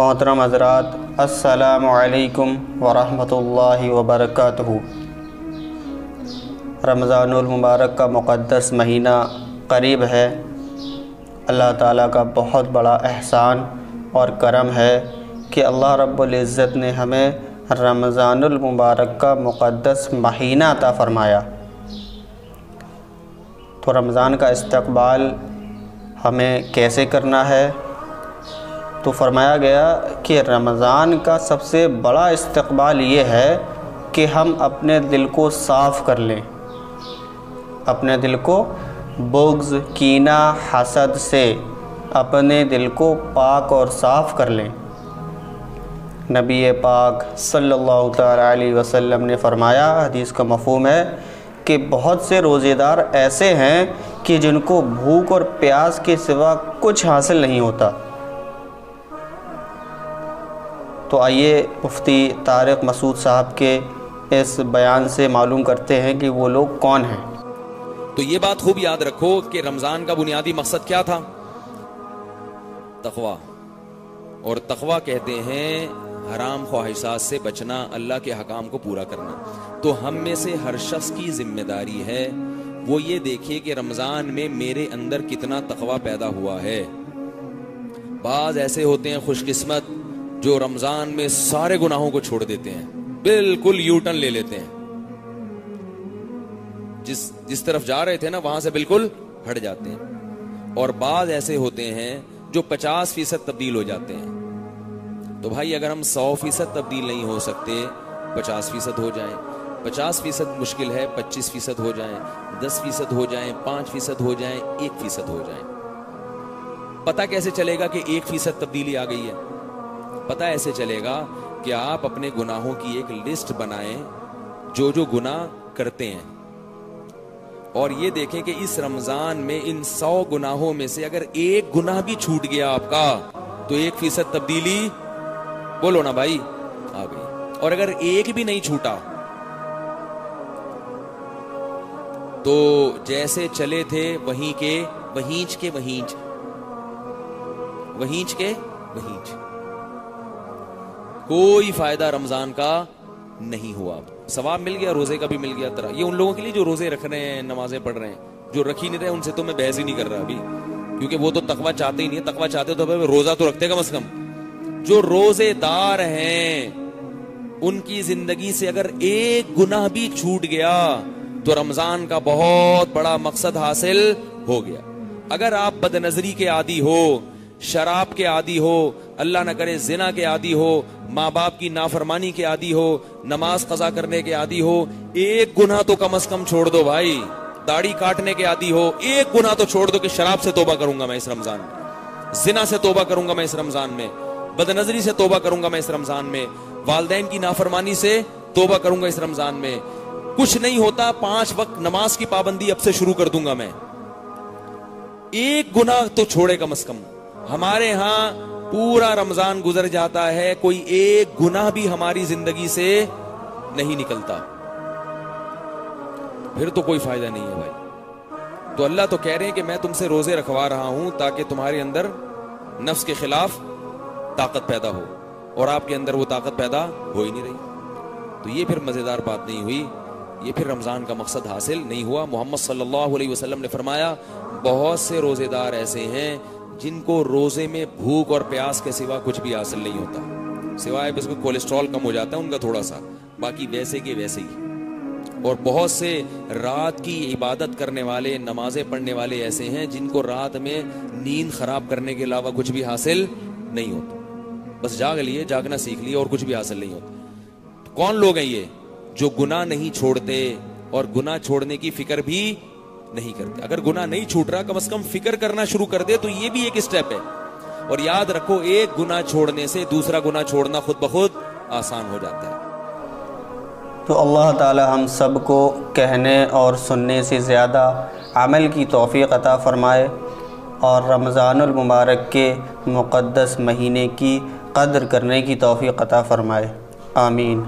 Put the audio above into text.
محترم حضرات، السلام علیکم ورحمۃ اللہ وبرکاتہ۔ رمضان المبارک کا مقدس مہینہ قریب ہے۔ اللہ تعالیٰ کا بہت بڑا احسان اور کرم ہے کہ اللہ رب العزت نے ہمیں رمضان المبارک کا مقدس مہینہ عطا فرمایا۔ تو رمضان کا استقبال ہمیں کیسے کرنا ہے؟ تو فرمایا گیا کہ رمضان کا سب سے بڑا استقبال یہ ہے کہ ہم اپنے دل کو صاف کر لیں، اپنے دل کو بغض، کینہ، حسد سے اپنے دل کو پاک اور صاف کر لیں۔ نبی پاک صلی اللہ تعالیٰ علیہ وسلم نے فرمایا، حدیث کا مفہوم ہے کہ بہت سے روزے دار ایسے ہیں کہ جن کو بھوک اور پیاس کے سوا کچھ حاصل نہیں ہوتا۔ تو آئیے مفتی طارق مسعود صاحب کے اس بیان سے معلوم کرتے ہیں کہ وہ لوگ کون ہیں۔ تو یہ بات خوب یاد رکھو کہ رمضان کا بنیادی مقصد کیا تھا؟ تقوی۔ اور تقوی کہتے ہیں حرام خواہشات سے بچنا، اللہ کے حکام کو پورا کرنا۔ تو ہم میں سے ہر شخص کی ذمہ داری ہے وہ یہ دیکھے کہ رمضان میں میرے اندر کتنا تقوی پیدا ہوا ہے۔ بعض ایسے ہوتے ہیں خوش قسمت جو رمضان میں سارے گناہوں کو چھوڑ دیتے ہیں، بالکل یو ٹرن لے لیتے ہیں، جس طرف جا رہے تھے نا وہاں سے بالکل ہٹ جاتے ہیں۔ اور بعض ایسے ہوتے ہیں جو 50% تبدیل ہو جاتے ہیں۔ تو بھائی اگر ہم 100% تبدیل نہیں ہو سکتے، 50% ہو جائیں۔ 50% مشکل ہے، 25% ہو جائیں، 10% ہو جائیں، 5% ہو جائیں، 1% ہو جائیں۔ پتہ کیسے چلے گا کہ 1% تبدیلی آ گئی ہے؟ پتہ ایسے چلے گا کہ آپ اپنے گناہوں کی ایک لسٹ بنائیں جو گناہ کرتے ہیں، اور یہ دیکھیں کہ اس رمضان میں ان 100 گناہوں میں سے اگر ایک گناہ بھی چھوٹ گیا آپ کا تو 1% تبدیلی، بولو نا بھائی، آ گئی۔ اور اگر ایک بھی نہیں چھوٹا تو جیسے چلے تھے وہیں کے وہیں کوئی فائدہ رمضان کا نہیں ہوا۔ ثواب مل گیا، روزے کا بھی مل گیا۔ یہ ان لوگوں کے لیے جو روزے رکھ رہے ہیں، نمازیں پڑھ رہے ہیں، جو رکھ ہی نہیں رہے ان سے تو میں بحث ہی نہیں کر رہا ابھی، کیونکہ وہ تو تقویٰ چاہتے ہی نہیں۔ تقویٰ چاہتے تو روزہ تو رکھتے کم از کم۔ جو روزے دار ہیں ان کی زندگی سے اگر ایک گناہ بھی چھوٹ گیا تو رمضان کا بہت بڑا مقصد حاصل ہو گیا۔ اگر آپ بد نظری کے عادی ہو، شراب کے عادی ہو، اللہ نہ کرے زنا کے عادی ہو، ماں باپ کی نافرمانی کے عادی ہو، نماز قضا کرنے کے عادی ہو، ایک گناہ تو کم از کم چھوڑ دو بھائی۔ داڑھی کاٹنے کے عادی ہو، ایک گناہ تو چھوڑ دو کہ شراب سے توبہ کروں گا میں اس رمضان میں، زنا سے توبہ کروں گا میں اس رمضان میں، بد نظری سے توبہ کروں گا میں اس رمضان میں، والدین کی نافرمانی سے توبہ کروں گا اس رمضان میں۔ کچھ نہیں ہوتا، 5 وقت نماز کی پابندی اب سے شروع کر دوں گا میں۔ ایک گناہ تو چھوڑے کم از کم۔ ہمارے ہاں پورا رمضان گزر جاتا ہے، کوئی ایک گناہ بھی ہماری زندگی سے نہیں نکلتا، پھر تو کوئی فائدہ نہیں ہے بھائی۔ تو اللہ تو کہہ رہے ہیں کہ میں تم سے روزے رکھوا رہا ہوں تاکہ تمہارے اندر نفس کے خلاف طاقت پیدا ہو، اور آپ کے اندر وہ طاقت پیدا ہو ہی نہیں رہی۔ تو یہ پھر مزیدار بات نہیں ہوئی، یہ پھر رمضان کا مقصد حاصل نہیں ہوا۔ محمد صلی اللہ علیہ وسلم نے فرمایا بہت سے روزے دار ایسے ہیں جن کو روزے میں بھوک اور پیاس کے سوا کچھ بھی حاصل نہیں ہوتا، سوائے بس کولیسٹرول کم ہو جاتا ہے ان کا تھوڑا سا، باقی ویسے کے ویسے ہی۔ اور بہت سے رات کی عبادت کرنے والے، نمازیں پڑھنے والے ایسے ہیں جن کو رات میں نیند خراب کرنے کے علاوہ کچھ بھی حاصل نہیں ہوتا، بس جاگ لیے، جاگنا سیکھ لیے اور کچھ بھی حاصل نہیں ہوتا۔ کون لوگ ہیں یہ؟ جو گناہ نہیں چھوڑتے اور گناہ چھوڑنے کی فکر بھی نہیں کرتے۔ اگر گناہ نہیں چھوٹ رہا کم از کم فکر کرنا شروع کر دے تو یہ بھی ایک اسٹیپ ہے۔ اور یاد رکھو ایک گناہ چھوڑنے سے دوسرا گناہ چھوڑنا خود بخود آسان ہو جاتا ہے۔ تو اللہ تعالی ہم سب کو کہنے اور سننے سے زیادہ عمل کی توفیق عطا فرمائے، اور رمضان المبارک کے مقدس مہینے کی قدر کرنے کی توفیق عطا فرمائے، آمین۔